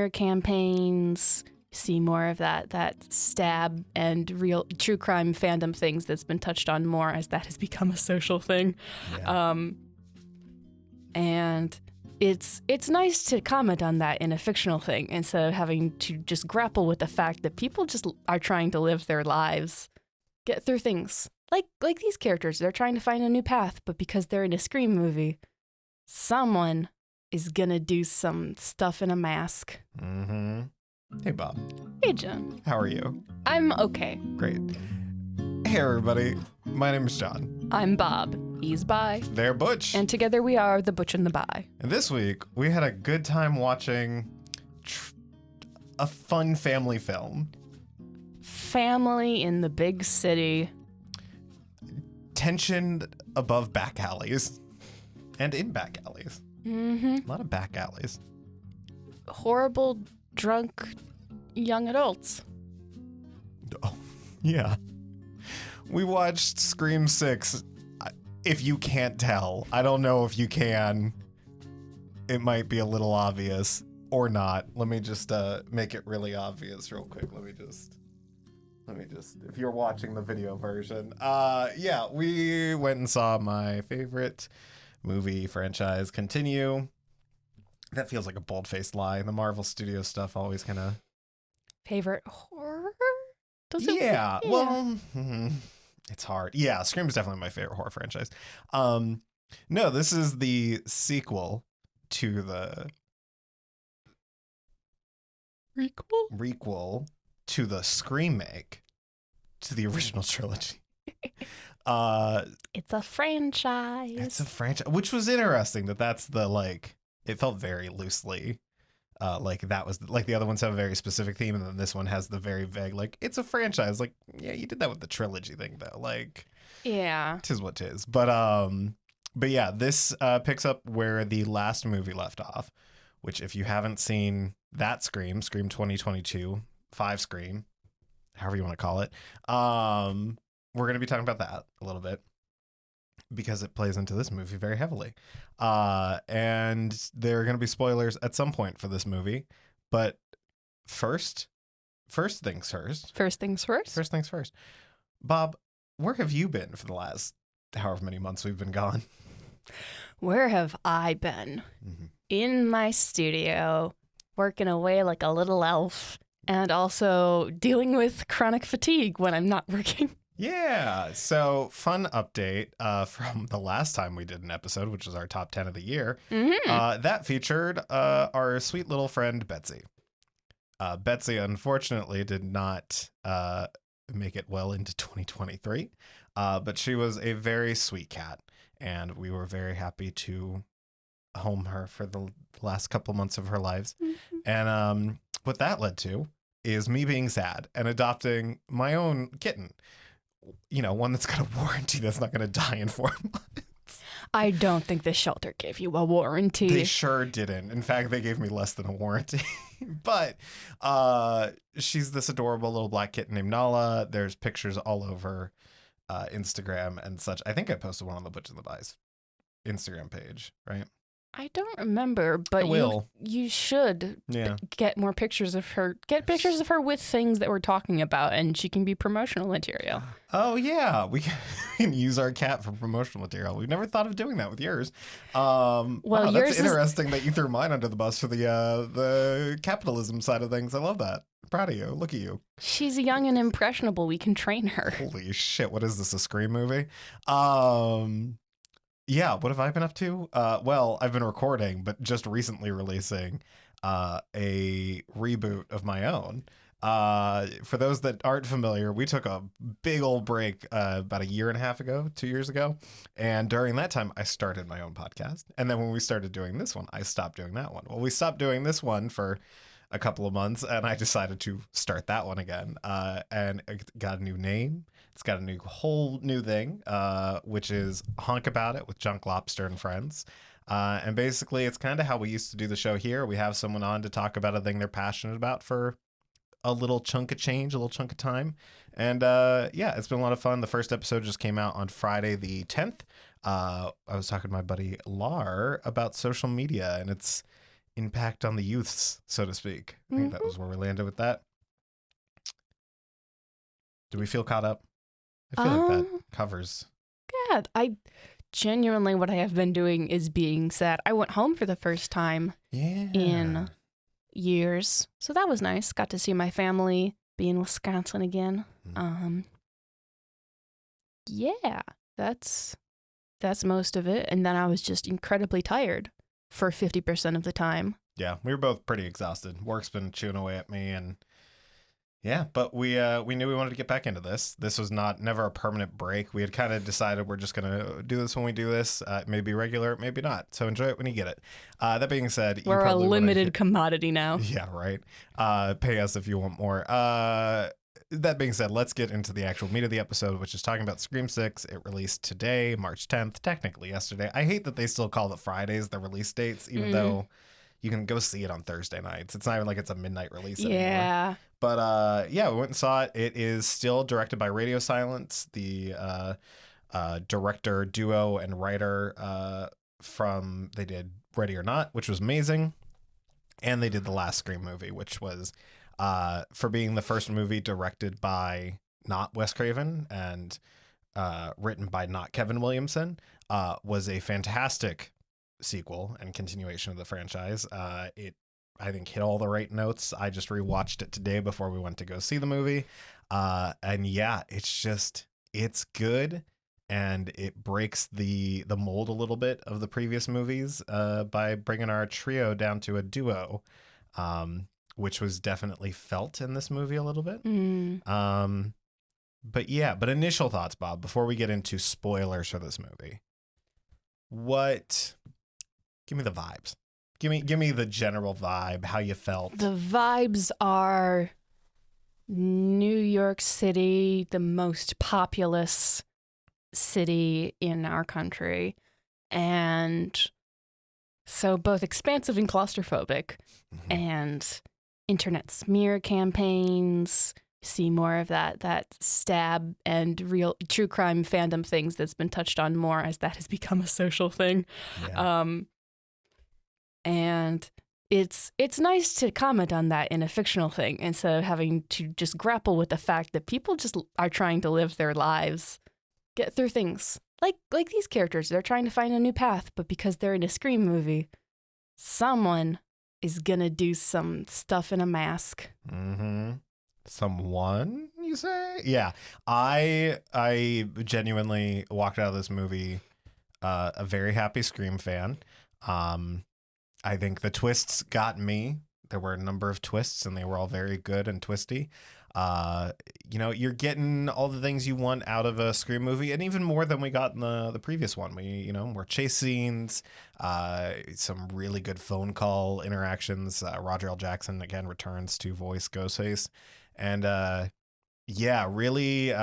smear campaigns. See more of that stab and real true crime fandom things that's been touched on more as that has become a social thing. Yeah. And it's nice to comment on that in a fictional thing instead of having to just grapple with the fact that people just are trying to live their lives, get through things. Like these characters, they're trying to find a new path, but because they're in a Scream movie, someone is gonna do some stuff in a mask. Mm-hmm. Hey, Bob. Hey, John. How are you? I'm okay. Great. Hey, everybody. My name is John. I'm Bob. He's Bi. They're Butch. And together we are the Butch and the Bi. And this week, we had a good time watching a fun family film. Family in the big city. Tension above back alleys. And in back alleys. Mm-hmm. A lot of back alleys. Horrible, drunk, young adults. Oh, yeah. We watched Scream 6. If you can't tell, I don't know if you can. It might be a little obvious or not. Let me just make it really obvious real quick. Let me just, if you're watching the video version. Yeah, we went and saw my favorite movie franchise continue. That feels like a bold-faced lie. The Marvel Studio stuff always kind of... Favorite horror? Does it? Yeah, well... It's hard. Yeah, Scream is definitely my favorite horror franchise. No, this is the sequel to the... Requel to the Scream-make to the original trilogy. It's a franchise. It's a franchise, which was interesting that's the, like... It felt very loosely like that was like the other ones have a very specific theme, and then this one has the very vague, like, it's a franchise. Like, yeah, you did that with the trilogy thing though. Like, yeah, tis what tis. But yeah, this picks up where the last movie left off, which if you haven't seen that Scream 2022, 5 Scream, however you want to call it, we're gonna be talking about that a little bit, because it plays into this movie very heavily. And there are going to be spoilers at some point for this movie. But first things first. First things first. Bob, where have you been for the last however many months we've been gone? Where have I been? Mm-hmm. In my studio, working away like a little elf, and also dealing with chronic fatigue when I'm not working. Yeah, so fun update from the last time we did an episode, which was our top 10 of the year. Mm-hmm. That featured our sweet little friend, Betsy. Betsy, unfortunately, did not make it well into 2023, but she was a very sweet cat, and we were very happy to home her for the last couple months of her lives. Mm-hmm. And what that led to is me being sad and adopting my own kitten. You know, one that's got a warranty that's not going to die in 4 months. I don't think the shelter gave you a warranty. They sure didn't. In fact, they gave me less than a warranty. But she's this adorable little black kitten named Nala. There's pictures all over Instagram and such. I think I posted one on the Butch and the Bi's Instagram page, right? I don't remember, but I will. You should get more pictures of her. Get pictures of her with things that we're talking about, and she can be promotional material. Oh, yeah. We can use our cat for promotional material. We've never thought of doing that with yours. Well, yours that's interesting that you threw mine under the bus for the capitalism side of things. I love that. Proud of you. Look at you. She's young and impressionable. We can train her. Holy shit. What is this, a Scream movie? Yeah, what have I been up to? Well, I've been recording, but just recently releasing a reboot of my own. For those that aren't familiar, we took a big old break about 1.5 years ago, 2 years ago. And during that time, I started my own podcast. And then when we started doing this one, I stopped doing that one. Well, we stopped doing this one for a couple of months, and I decided to start that one again. And it got a new name. It's got a whole new thing, which is Honk About It with Junk Lobster and Friends. And basically, it's kind of how we used to do the show here. We have someone on to talk about a thing they're passionate about for a little chunk of change, a little chunk of time. And yeah, it's been a lot of fun. The first episode just came out on Friday the 10th. I was talking to my buddy Lar about social media, and impact on the youths, so to speak. I think that was where we landed with that. Do we feel caught up? I feel like that covers. Yeah, I genuinely, what I have been doing is being sad. I went home for the first time in years, so that was nice. Got to see my family, be in Wisconsin again. Yeah, that's most of it. And then I was just incredibly tired for 50% of the time. Yeah, we were both pretty exhausted. Work's been chewing away at me, and yeah, but we knew we wanted to get back into this. This was never a permanent break. We had kind of decided we're just gonna do this when we do this. It may be regular, it may be not. So enjoy it when you get it. That being said, we're a limited commodity now. Yeah, right. Pay us if you want more. That being said, let's get into the actual meat of the episode, which is talking about Scream 6. It released today, March 10th, technically yesterday. I hate that they still call the Fridays the release dates, even though you can go see it on Thursday nights. It's not even like it's a midnight release anymore. Yeah. But yeah, we went and saw it. It is still directed by Radio Silence, the director, duo, and writer they did Ready or Not, which was amazing. And they did the last Scream movie, which was, for being the first movie directed by not Wes Craven and written by not Kevin Williamson, was a fantastic sequel and continuation of the franchise. It, I think, hit all the right notes. I just rewatched it today before we went to go see the movie. And yeah, it's good. And it breaks the mold a little bit of the previous movies by bringing our trio down to a duo, which was definitely felt in this movie a little bit. But yeah, initial thoughts, Bob, before we get into spoilers for this movie. Give me the vibes. Give me the general vibe, how you felt. The vibes are New York City, the most populous city in our country, and so both expansive and claustrophobic, and internet smear campaigns. See more of that stab and real true crime fandom things that's been touched on more as that has become a social thing. Yeah. And it's nice to comment on that in a fictional thing instead of having to just grapple with the fact that people just are trying to live their lives, get through things. Like these characters, they're trying to find a new path, but because they're in a Scream movie, someone is gonna do some stuff in a mask. Someone, you say? Yeah. I genuinely walked out of this movie a very happy Scream fan. I think the twists got me. There were a number of twists, and they were all very good and twisty. You're getting all the things you want out of a Scream movie, and even more than we got in the previous one. More chase scenes, some really good phone call interactions. Roger L. Jackson again returns to voice Ghostface, and yeah, really,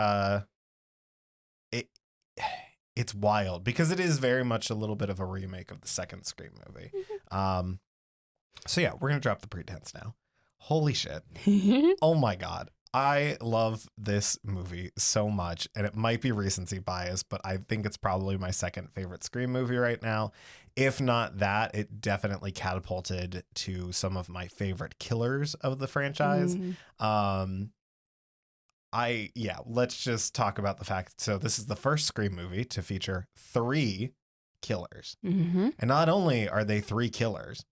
it's wild because it is very much a little bit of a remake of the second Scream movie. So yeah, we're gonna drop the pretense now. Holy shit. Oh my God. I love this movie so much, and it might be recency bias, but I think it's probably my second favorite Scream movie right now. If not that, it definitely catapulted to some of my favorite killers of the franchise. Let's just talk about the fact. So this is the first Scream movie to feature 3 killers. And not only are they 3 killers,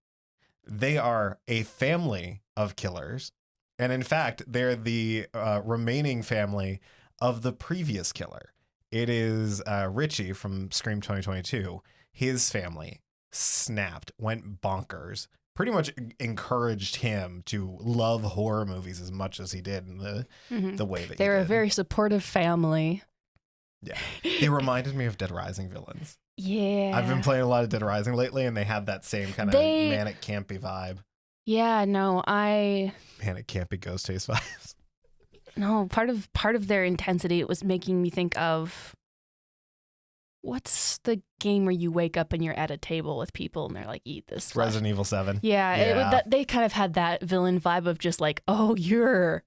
they are a family of killers. And in fact, they're the remaining family of the previous killer. It is Richie from Scream 2022. His family snapped, went bonkers, pretty much encouraged him to love horror movies as much as he did in the way that they're he did. A very supportive family. Yeah. They reminded me of Dead Rising villains. Yeah. I've been playing a lot of Dead Rising lately, and they had that same kind of manic, campy vibe. Yeah, no, Manic, campy, Ghostface vibes. No, part of their intensity, it was making me think of, what's the game where you wake up and you're at a table with people and they're like, eat this flesh? Resident Evil 7. Yeah. They kind of had that villain vibe of just like, oh, you're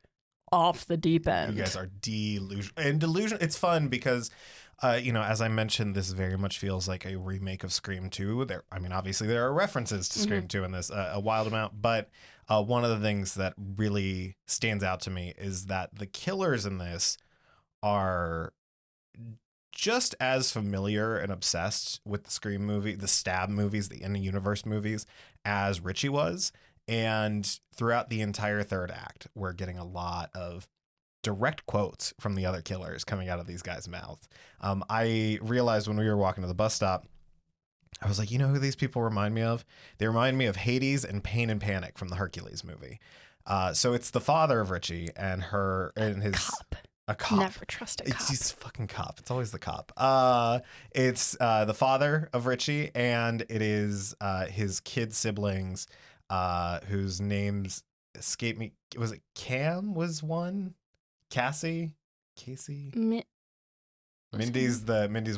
off the deep end. You guys are delusional. And delusion, it's fun because As I mentioned, this very much feels like a remake of Scream 2. Obviously there are references to Scream 2 in this, a wild amount, but one of the things that really stands out to me is that the killers in this are just as familiar and obsessed with the Scream movie, the Stab movies, the in-the-universe movies, as Richie was. And throughout the entire third act, we're getting a lot of direct quotes from the other killers coming out of these guys' mouths. I realized when we were walking to the bus stop, I was like, you know who these people remind me of? They remind me of Hades and Pain and Panic from the Hercules movie. So it's the father of Richie and his Cop. a cop. Never trust a cop. He's a fucking cop. It's always the cop. It's the father of Richie, and it is his kid siblings, whose names escape me. Was it Cam? Was one? Cassie? Mindy's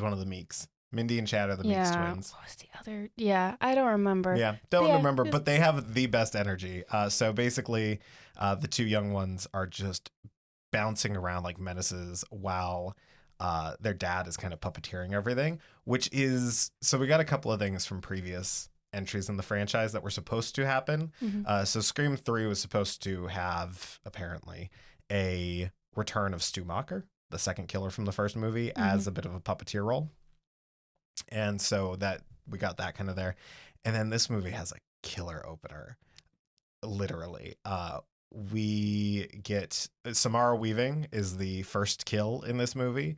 one of the Meeks. Mindy and Chad are the Meeks twins. What was the other? Yeah, I don't remember. Yeah, don't remember, but they have the best energy. So basically, the two young ones are just bouncing around like menaces while their dad is kind of puppeteering everything, which is... So we got a couple of things from previous entries in the franchise that were supposed to happen. So Scream 3 was supposed to have, apparently, a return of Stu Macher, the second killer from the first movie, as a bit of a puppeteer role. And so that we got that kind of there. And then this movie has a killer opener, literally. We get Samara Weaving is the first kill in this movie.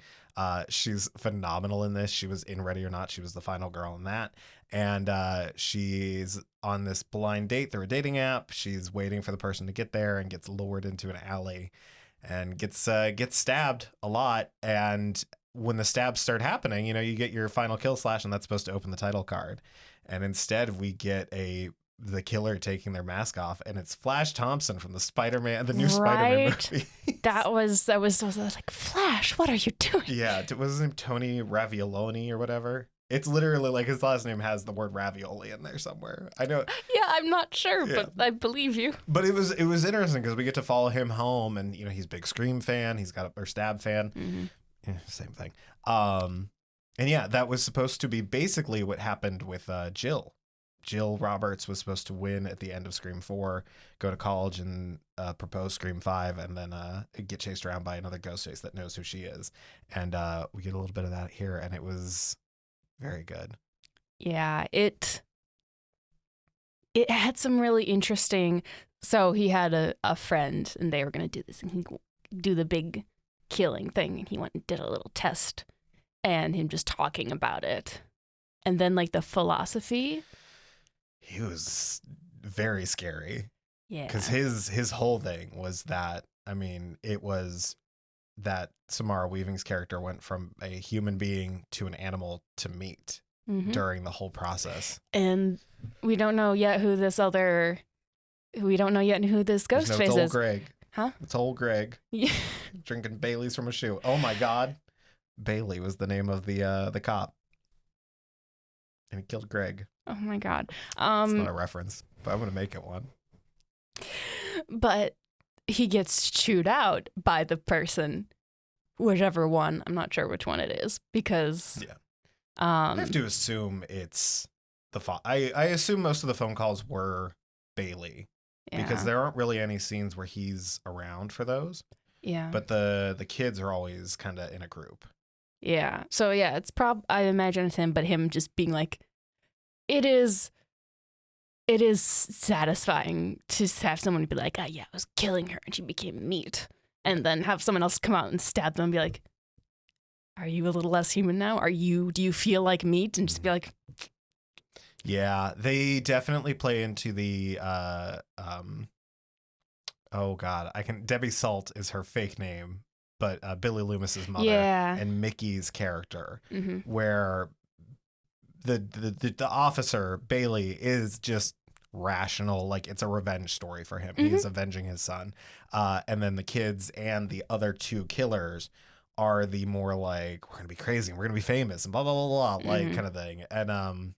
She's phenomenal in this. She was in Ready or Not. She was the final girl in that. And she's on this blind date through a dating app. She's waiting for the person to get there and gets lured into an alley and gets stabbed a lot. And when the stabs start happening, you get your final kill slash, and that's supposed to open the title card. And instead we get the killer taking their mask off, and it's Flash Thompson from the new Spider-Man movie. I was like, Flash, what are you doing? Yeah, was his name Tony Ravioloni or whatever? It's literally like his last name has the word ravioli in there somewhere. I know. Yeah, I'm not sure, but I believe you. But it was interesting because we get to follow him home, and he's a big Scream fan. He's got a Stab fan. Same thing. And yeah, that was supposed to be basically what happened with Jill. Jill Roberts was supposed to win at the end of Scream 4, go to college and propose Scream 5, and then get chased around by another Ghostface that knows who she is. And we get a little bit of that here, and it was very good. Yeah, it had some really interesting... So he had a friend, and they were going to do this, and he do the big killing thing, and he went and did a little test, and him just talking about it. And then, like, the philosophy... He was very scary. Yeah. Because his whole thing was that, it was that Samara Weaving's character went from a human being to an animal to meat during the whole process. And we don't know yet who this Ghostface it's is. old Greg. Huh? It's old Greg. Yeah. Drinking Bailey's from a shoe. Oh my God. Bailey was the name of the cop. And he killed Greg. Oh my God. It's not a reference, but I'm going to make it one. But he gets chewed out by the person, whichever one. I'm not sure which one it is, because... Yeah. I have to assume it's the... I assume most of the phone calls were Bailey. Yeah. Because there aren't really any scenes where he's around for those. Yeah. But the kids are always kind of in a group. Yeah. So yeah, it's I imagine it's him, but him just being like, it is satisfying to have someone be like, yeah, I was killing her and she became meat. And then have someone else come out and stab them and be like, are you a little less human now? Do you feel like meat? And just be like... Yeah, they definitely play into the, oh God, Debbie Salt is her fake name, but Billy Loomis's mother and Mickey's character, where the officer, Bailey, is just rational. Like, it's a revenge story for him. He is avenging his son. And then the kids and the other two killers are the more like, we're going to be crazy and we're going to be famous and blah, blah, blah, blah, like kind of thing. And,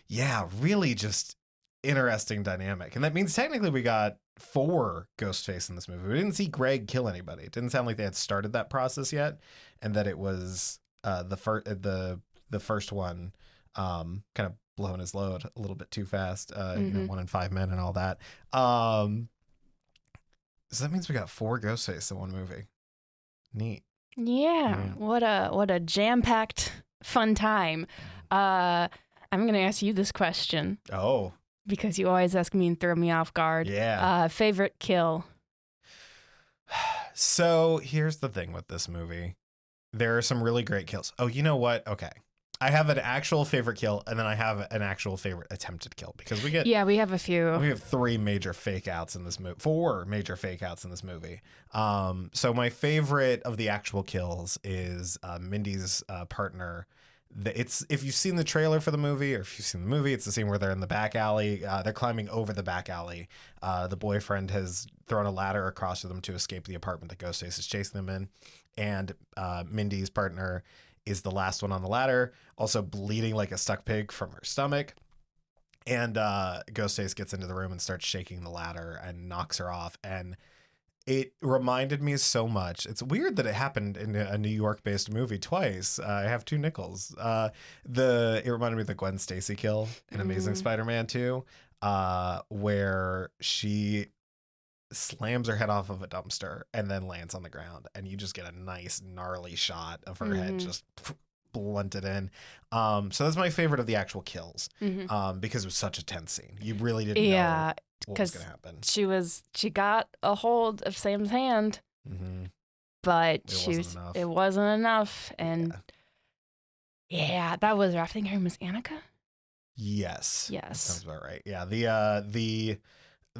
yeah, really just interesting dynamic. And that means technically we got 4 Ghostface in this movie. We didn't see Greg kill anybody. It didn't sound like they had started that process yet, and that it was the first one kind of blowing his load a little bit too fast. You know, 1 in 5 men and all that. So that means we got 4 Ghostface in one movie. Neat. Yeah. What a jam-packed fun time. I'm gonna ask you this question. Oh. Because you always ask me and throw me off guard. Yeah. Favorite kill. So here's the thing with this movie. There are some really great kills. Oh, you know what? Okay. I have an actual favorite kill, and then I have an actual favorite attempted kill, because we have a few. We have 3 major fake outs in this movie. 4 major fake outs in this movie. So my favorite of the actual kills is Mindy's partner. It's, if you've seen the trailer for the movie, or if you've seen the movie, it's the scene where they're in the back alley. They're climbing over the back alley. The boyfriend has thrown a ladder across to them to escape the apartment that Ghostface is chasing them in. And Mindy's partner is the last one on the ladder, also bleeding like a stuck pig from her stomach. And Ghostface gets into the room and starts shaking the ladder and knocks her off. And it reminded me so much. It's weird that it happened in a New York-based movie twice. I have 2 nickels. It reminded me of the Gwen Stacy kill in Amazing Spider-Man 2, where she slams her head off of a dumpster and then lands on the ground, and you just get a nice gnarly shot of her head just blunted in. So that's my favorite of the actual kills, because it was such a tense scene. You really didn't know what was going to happen. She got a hold of Sam's hand, but it wasn't enough, and that was rough. I think her name was Annika. Yes, that sounds about right. Yeah,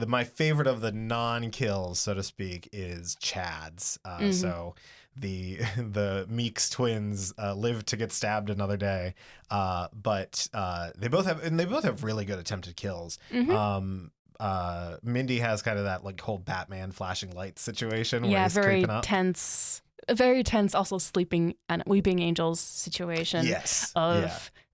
my favorite of the non-kills, so to speak, is Chad's. So the Meeks twins live to get stabbed another day, but they both have really good attempted kills. Mindy has kind of that like whole Batman flashing lights situation where he's very creeping up. Very tense, also sleeping and Weeping Angels situation. Yes.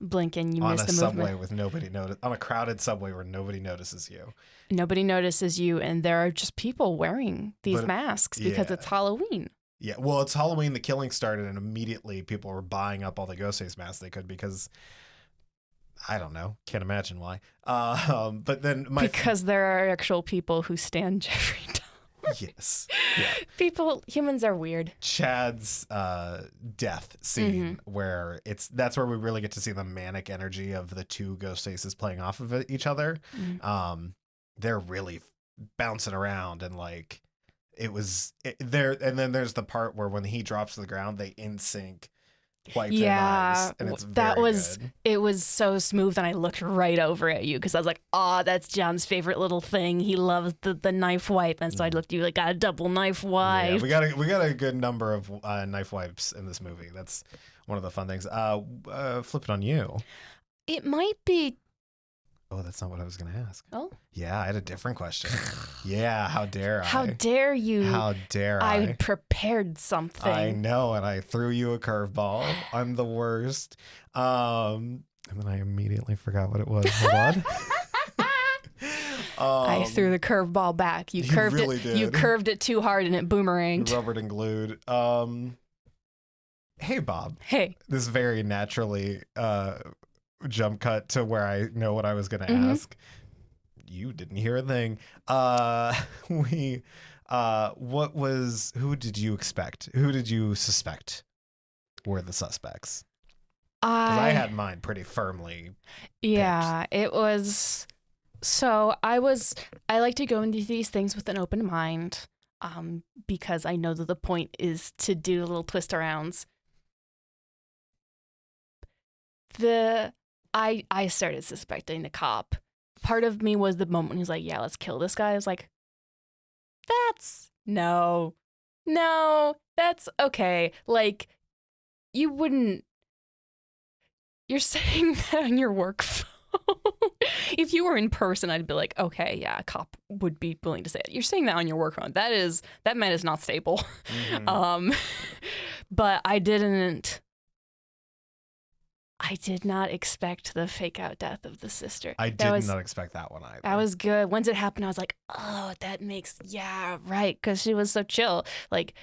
Blink and you on miss the subway movement. with nobody on a crowded subway where nobody notices you. Nobody notices you, and there are just people wearing these masks because it's Halloween. Yeah, well, it's Halloween. The killing started, and immediately people were buying up all the Ghostface masks they could because I don't know, can't imagine why. But then because there are actual people who stand Jeffrey Dahmer. Yes. Yeah. Humans are weird. Chad's death scene, where that's where we really get to see the manic energy of the 2 Ghostfaces playing off of each other. They're really bouncing around, and like there. And then there's the part where when he drops to the ground, they in sync wipe their eyes, and it's good. It was so smooth, and I looked right over at you because I was like, "Oh, that's John's favorite little thing. He loves the knife wipe," and so I looked at you like, "Got a double knife wipe." Yeah, we got a good number of knife wipes in this movie. That's one of the fun things. Flip it on you. It might be. Oh, that's not what I was going to ask. Oh? Yeah, I had a different question. Yeah, how dare I? How dare you? How dare I? I prepared something. I know, and I threw you a curveball. I'm the worst. And then I immediately forgot what it was. Hold on. I threw the curveball back. You curved really it. Did. You curved it too hard, and it boomeranged. Rubbered and glued. Hey, Bob. Hey. This very naturally jump cut to where I know what I was going to ask. You didn't hear a thing. Who did you expect? Who did you suspect were the suspects? Because I had mine pretty firmly. Yeah, picked. It was. So I like to go into these things with an open mind, because I know that the point is to do little twist arounds. I started suspecting the cop. Part of me was the moment when he's like, "Yeah, let's kill this guy." I was like, no, that's okay. Like, you're saying that on your work phone. If you were in person, I'd be like, okay, yeah, a cop would be willing to say it. You're saying that on your work phone. That man is not stable. But I did not expect the fake out death of the sister. I did not expect that one either. That was good. Once it happened, I was like, oh, that makes, right. Because she was so chill. Like,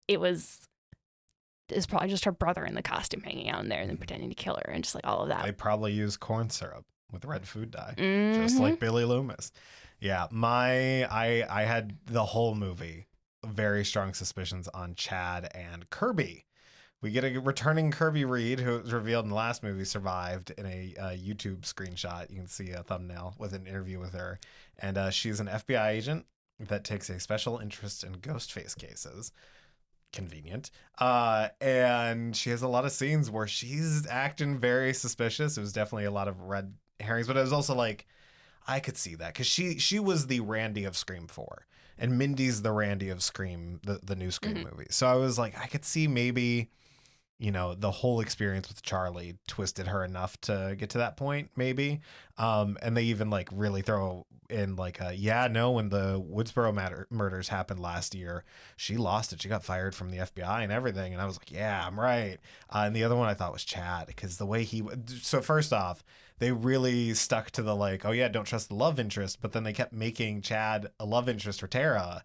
it was, is probably just her brother in the costume hanging out in there and then pretending to kill her and just like all of that. They probably use corn syrup with red food dye, Mhm. just like Billy Loomis. Yeah, I had the whole movie very strong suspicions on Chad and Kirby. We get a returning Kirby Reed, who was revealed in the last movie, survived in a YouTube screenshot. You can see a thumbnail with an interview with her. And she's an FBI agent that takes a special interest in ghost face cases. Convenient. And she has a lot of scenes where she's acting very suspicious. It was definitely a lot of red herrings, but it was also like, I could see that because she was the Randy of Scream 4 and Mindy's the Randy of Scream, the new Scream movie. So I was like, I could see maybe, you know, the whole experience with Charlie twisted her enough to get to that point, maybe. And they even like really throw in like, when the Woodsboro murders happened last year, she lost it. She got fired from the FBI and everything. And I was like, yeah, I'm right. And the other one I thought was Chad, because the way so first off, they really stuck to the like, oh yeah, don't trust the love interest. But then they kept making Chad a love interest for Tara.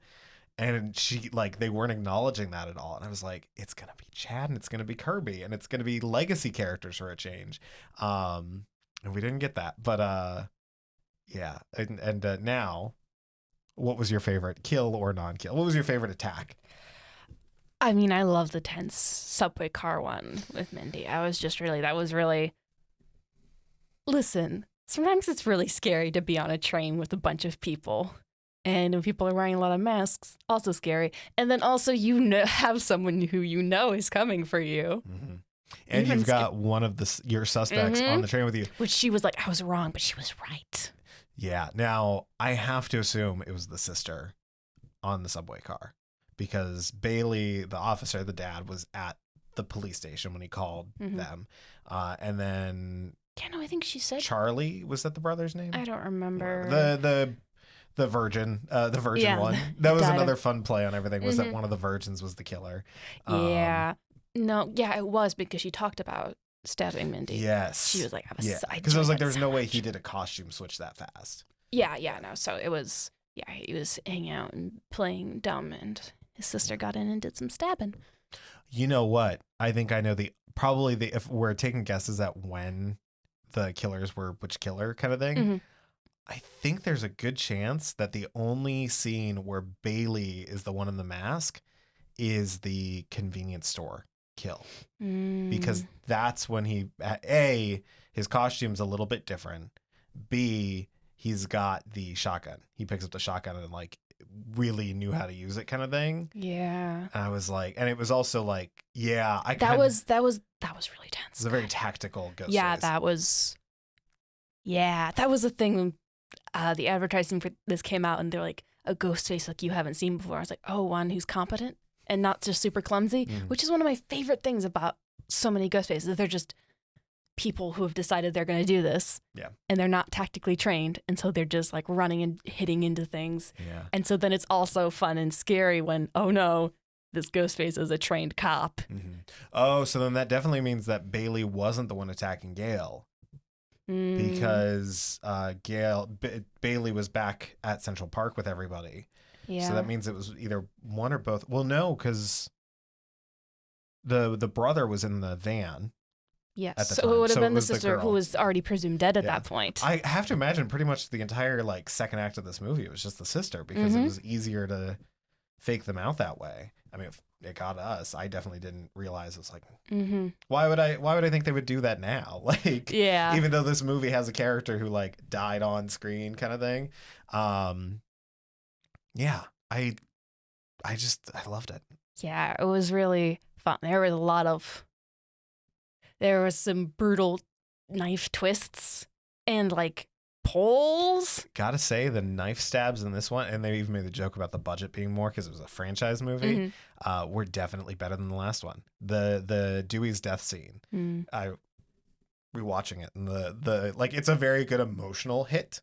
And she, like, they weren't acknowledging that at all. And I was like, it's going to be Chad and it's going to be Kirby and it's going to be legacy characters for a change. And we didn't get that. But yeah. And now, what was your favorite kill or non-kill? What was your favorite attack? I mean, I love the tense subway car one with Mindy. That was really, listen, sometimes it's really scary to be on a train with a bunch of people. And when people are wearing a lot of masks, also scary. And then also have someone who you know is coming for you. Mm-hmm. And you've got one of your suspects on the train with you. Which she was like, I was wrong, but she was right. Yeah. Now, I have to assume it was the sister on the subway car because Bailey, the officer, the dad, was at the police station when he called them. And then... Yeah, no, I think she said... Charlie, was that the brother's name? I don't remember. The virgin one. That was another fun play on everything, was that one of the virgins was the killer. Yeah. It was because she talked about stabbing Mindy. Yes. She was like, because it was like, there's no way he did a costume switch that fast. No. So it was, he was hanging out and playing dumb and his sister got in and did some stabbing. You know what? I think I know if we're taking guesses at when the killers were which killer kind of thing. I think there's a good chance that the only scene where Bailey is the one in the mask is the convenience store kill. Because that's when his costume's a little bit different. B, he's got the shotgun. He picks up the shotgun and like really knew how to use it kind of thing. Yeah. And I was like, and it was also like, yeah, that was really tense. It's a very tactical ghost. Yeah, that was the thing. The advertising for this came out and they're like, a ghost face like you haven't seen before. I was like, oh, one who's competent and not just super clumsy, which is one of my favorite things about so many ghost faces. They're just people who have decided they're going to do this. Yeah. And they're not tactically trained. And so they're just like running and hitting into things. Yeah. And so then it's also fun and scary when, oh no, this ghost face is a trained cop. Oh, so then that definitely means that Bailey wasn't the one attacking Gail. Because Bailey was back at Central Park with everybody. Yeah. So that means it was either one or both. Well, no, because the brother was in the van. Yes. At the so time. it would have been the was sister who was already presumed dead at that point. I have to imagine pretty much the entire like second act of this movie, it was just the sister because it was easier to fake them out that way. I mean, if it got us, I definitely didn't realize. It's like, why would I think they would do that now? Like, even though this movie has a character who like died on screen kind of thing. Yeah, I loved it. Yeah, it was really fun. There was some brutal knife twists and like pulls. Gotta say, the knife stabs in this one, and they even made the joke about the budget being more because it was a franchise movie, were definitely better than the last one. The Dewey's death scene, I rewatching it, and the like, it's a very good emotional hit.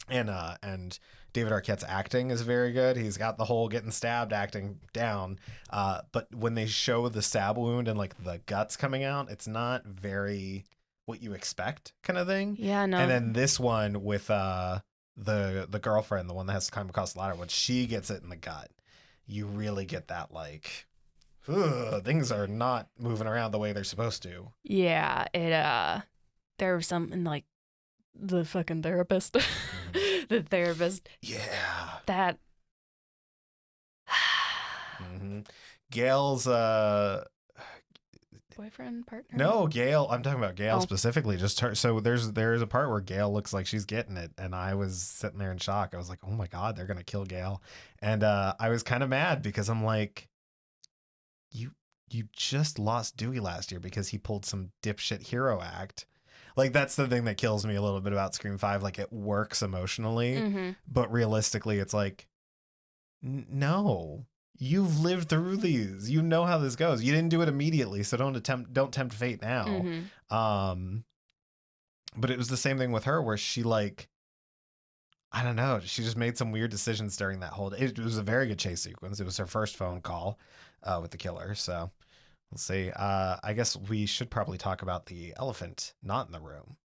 And David Arquette's acting is very good. He's got the whole getting stabbed acting down. But when they show the stab wound and like the guts coming out, it's not very what you expect kind of thing. Yeah, no. And then this one with the girlfriend, the one that has to climb across the ladder, when she gets it in the gut, you really get that like things are not moving around the way they're supposed to. Yeah, there was something like the fucking therapist. The therapist. Yeah. That hmm Gail's boyfriend, partner? no, Gail. I'm talking about Gail Oh. specifically. Just her. So there's a part where Gail looks like she's getting it, and I was sitting there in shock. I was like, oh my god, they're gonna kill Gail, and I was kind of mad because I'm like, you just lost Dewey last year because he pulled some dipshit hero act. Like that's the thing that kills me a little bit about Scream 5. Like it works emotionally, Mm-hmm. but realistically, it's like, no. You've lived through these. You know how this goes. You didn't do it immediately, so don't tempt fate now. Mm-hmm. But it was the same thing with her where she like I don't know, she just made some weird decisions during that whole it was a very good chase sequence. It was her first phone call with the killer. So we'll see. I guess we should probably talk about the elephant not in the room,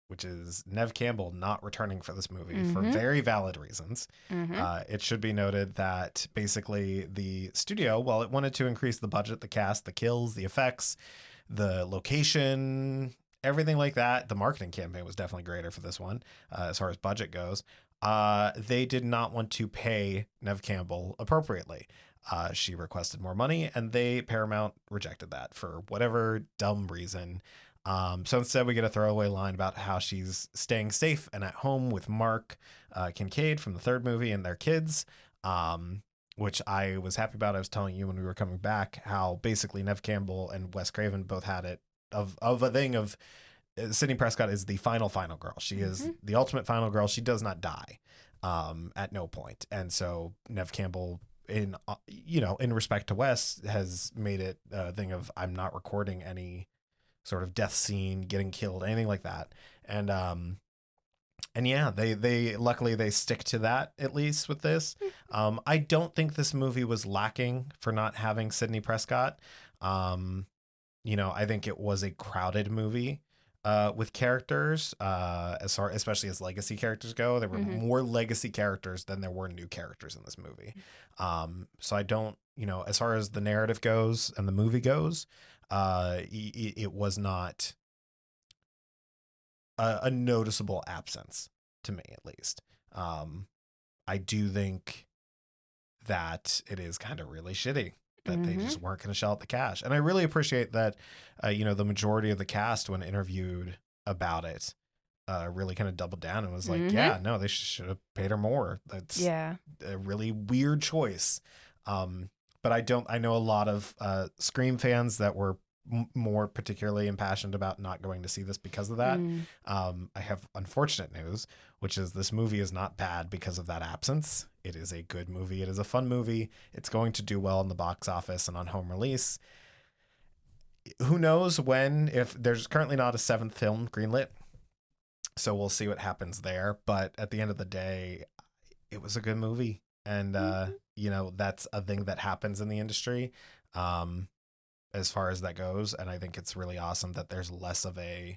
which is Nev Campbell not returning for this movie for very valid reasons. Mm-hmm. It should be noted that basically the studio, while it wanted to increase the budget, the cast, the kills, the effects, the location, everything like that, the marketing campaign was definitely greater for this one as far as budget goes. They did not want to pay Nev Campbell appropriately. She requested more money, and Paramount rejected that for whatever dumb reason. So instead, we get a throwaway line about how she's staying safe and at home with Mark Kincaid from the third movie and their kids, which I was happy about. I was telling you when we were coming back how basically Nev Campbell and Wes Craven both had it of a thing of Sidney Prescott is the final girl. She is the ultimate final girl. She does not die at no point. And so Nev Campbell, in respect to Wes, has made it a thing of I'm not recording any sort of death scene, getting killed, anything like that. And yeah, they luckily they stick to that at least with this. I don't think this movie was lacking for not having Sidney Prescott. I think it was a crowded movie with characters, especially as legacy characters go. There were more legacy characters than there were new characters in this movie. So I don't, as far as the narrative goes and the movie goes, it was not a noticeable absence to me, at least. I do think that it is kind of really shitty that they just weren't going to shell out the cash. And I really appreciate that, the majority of the cast, when interviewed about it, really kind of doubled down and was like, yeah, no, they should have paid her more. That's a really weird choice. But I know a lot of Scream fans that were more particularly impassioned about not going to see this because of that. I have unfortunate news, which is this movie is not bad because of that absence. It is a good movie. It is a fun movie. It's going to do well in the box office and on home release. Who knows when, if there's currently not a seventh film greenlit. So we'll see what happens there. But at the end of the day, it was a good movie. And, that's a thing that happens in the industry. As far as that goes, and I think it's really awesome that there's less of a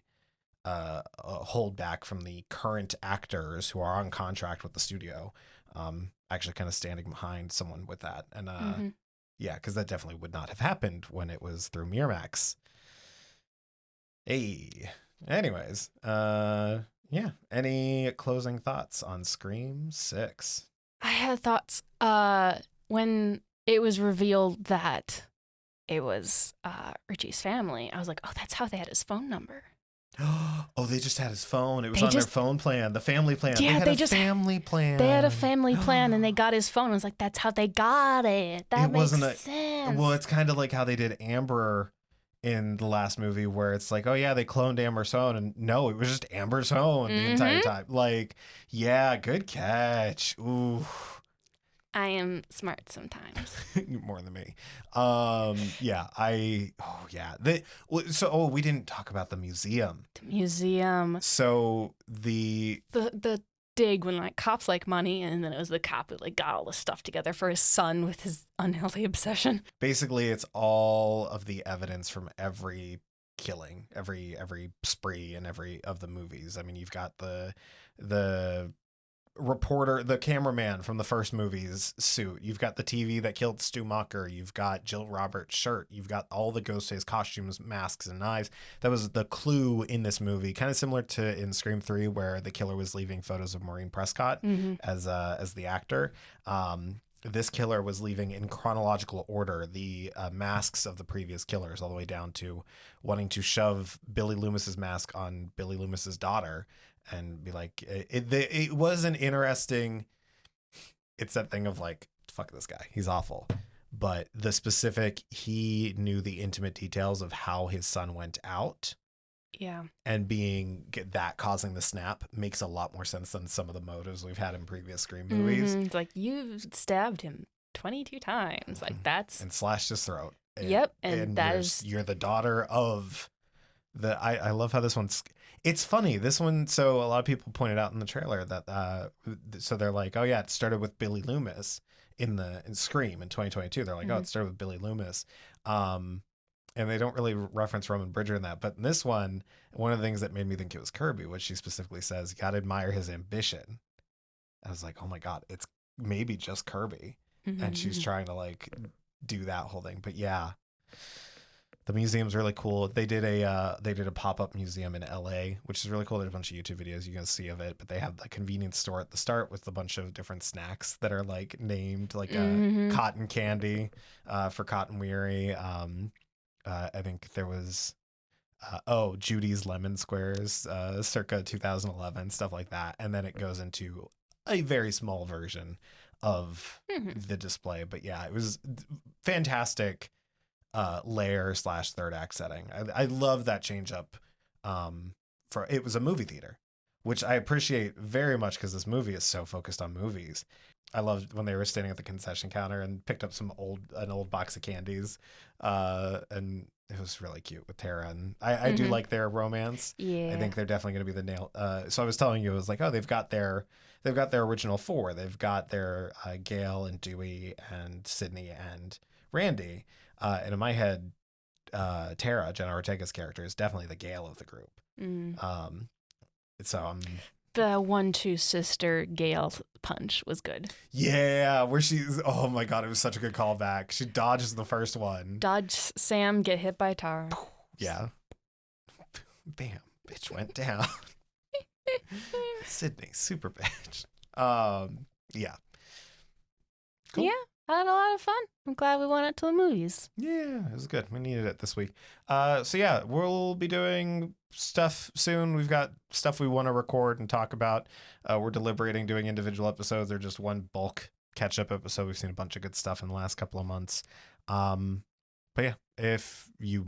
holdback from the current actors who are on contract with the studio, actually kind of standing behind someone with that. And yeah, because that definitely would not have happened when it was through Miramax. Hey, anyways, yeah. Any closing thoughts on Scream 6? I had thoughts when it was revealed that it was Richie's family. I was like, oh, that's how they had his phone number. Oh, they just had his phone. It was on their phone plan, the family plan. Yeah, they had a family plan. They had a family plan, and they got his phone. I was like, that's how they got it. That makes sense. Well, it's kind of like how they did Amber in the last movie, where it's like, oh yeah, they cloned Amber's phone, and no, it was just Amber's phone the entire time. Like, yeah, good catch. Ooh. I am smart sometimes. More than me. Yeah, we didn't talk about the museum. The museum. So the dig when cops like money, and then it was the cop who got all the stuff together for his son with his unhealthy obsession. Basically, it's all of the evidence from every killing, every spree in every of the movies. I mean, you've got the reporter, the cameraman from the first movie's suit. You've got the TV that killed Stu Macher. You've got Jill Roberts' shirt. You've got all the Ghostface costumes, masks, and knives. That was the clue in this movie, kind of similar to in Scream 3, where the killer was leaving photos of Maureen Prescott as the actor. This killer was leaving in chronological order the masks of the previous killers, all the way down to wanting to shove Billy Loomis's mask on Billy Loomis's daughter and be like, it was an interesting, it's that thing of like, fuck this guy, he's awful. But the specific, he knew the intimate details of how his son went out. Yeah. And being that causing the snap makes a lot more sense than some of the motives we've had in previous Scream movies. It's like, you stabbed him 22 times. Like, that's... And slashed his throat. Yep. And that is... You're the daughter of the... I love how this one's... It's funny. This one... So a lot of people pointed out in the trailer that... so they're like, oh yeah, it started with Billy Loomis in Scream in 2022. They're like, oh, it started with Billy Loomis. And they don't really reference Roman Bridger in that. But in this one of the things that made me think it was Kirby, which she specifically says, you got to admire his ambition. I was like, oh my God, it's maybe just Kirby. And she's trying to like do that whole thing. But yeah, the museum's really cool. They did a pop-up museum in LA, which is really cool. There's a bunch of YouTube videos you can see of it. But they have the convenience store at the start with a bunch of different snacks that are like named, like cotton candy for Cotton Weary. I think there was, Judy's Lemon Squares, circa 2011, stuff like that. And then it goes into a very small version of the display. But yeah, it was fantastic layer / third act setting. I love that change up. It was a movie theater, which I appreciate very much because this movie is so focused on movies. I loved when they were standing at the concession counter and picked up an old box of candies, and it was really cute with Tara. And I do like their romance. Yeah, I think they're definitely going to be the nail. So I was telling you, it was like, oh, they've got their original four. They've got their Gail and Dewey and Sydney and Randy. And in my head, Tara, Jenna Ortega's character, is definitely the Gail of the group. So the 1-2 sister Gail punch was good. Yeah, where she's, oh my God, it was such a good callback. She dodges the first one. Dodge Sam, get hit by Tara. Yeah. Bam, bitch went down. Sydney, super bitch. Yeah. Cool. Yeah, I had a lot of fun. I'm glad we went out to the movies. Yeah, it was good. We needed it this week. So yeah, we'll be doing stuff soon. We've got stuff we want to record and talk about. We're deliberating doing individual episodes or just one bulk catch-up episode. We've seen a bunch of good stuff in the last couple of months. But yeah, if you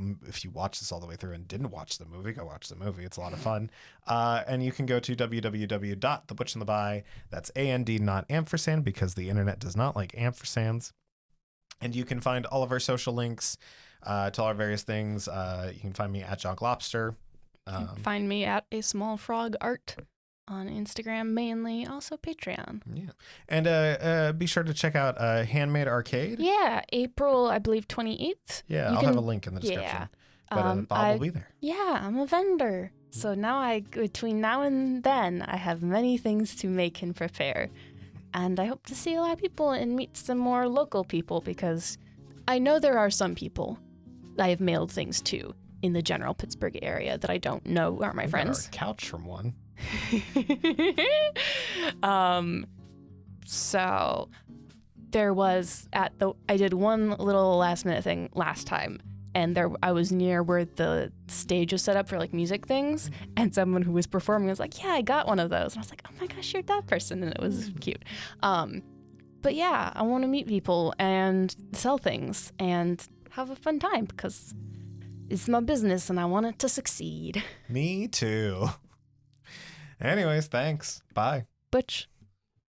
watch this all the way through and didn't watch the movie, go watch the movie. It's a lot of fun. And you can go to www.thebutchandtheby. That's A-N-D, not ampersand, because the internet does not like ampersands. And you can find all of our social links to all our various things. You can find me at Junk Lobster. Find me at A Small Frog Art on Instagram mainly, also Patreon. Yeah. And be sure to check out Handmade Arcade. Yeah, April, I believe, 28th. Yeah, I'll have a link in the description. Yeah. But Bob will be there. Yeah, I'm a vendor. So now between now and then, I have many things to make and prepare. And I hope to see a lot of people and meet some more local people, because I know there are some people I have mailed things to in the general Pittsburgh area that I don't know are my friends. Got our couch from one. So there was I did one little last minute thing last time, and I was near where the stage was set up for like music things, and someone who was performing was like, yeah, I got one of those. And I was like, oh my gosh, you're that person. And it was cute. But yeah, I want to meet people and sell things and have a fun time, because it's my business and I want it to succeed. Me too. Anyways, thanks. Bye. Butch.